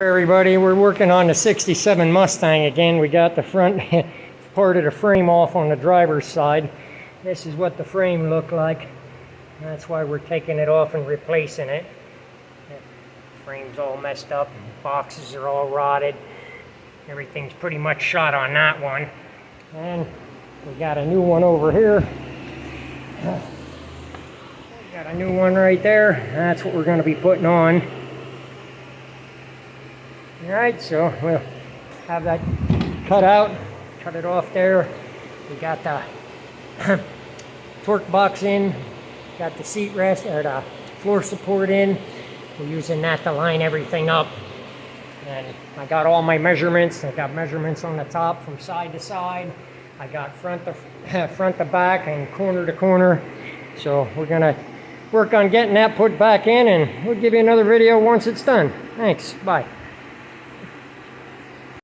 Everybody, we're working on the 67 Mustang again. We got the front part of the frame off on the driver's side. This is what the frame looked like. That's why we're taking it off and replacing it. The frame's all messed up, boxes are all rotted. Everything's pretty much shot on that one. And we got a new one over here. We got a new one right there. That's what we're going to be putting on. Alright, so we'll have that cut out, cut it off there. We got the torque box in, got the seat rest, or the floor support in. We're using that to line everything up. And I got all my measurements. I got measurements on the top from side to side. I got front to back and corner to corner. So we're gonna work on getting that put back in, and we'll give you another video once it's done. Thanks, bye.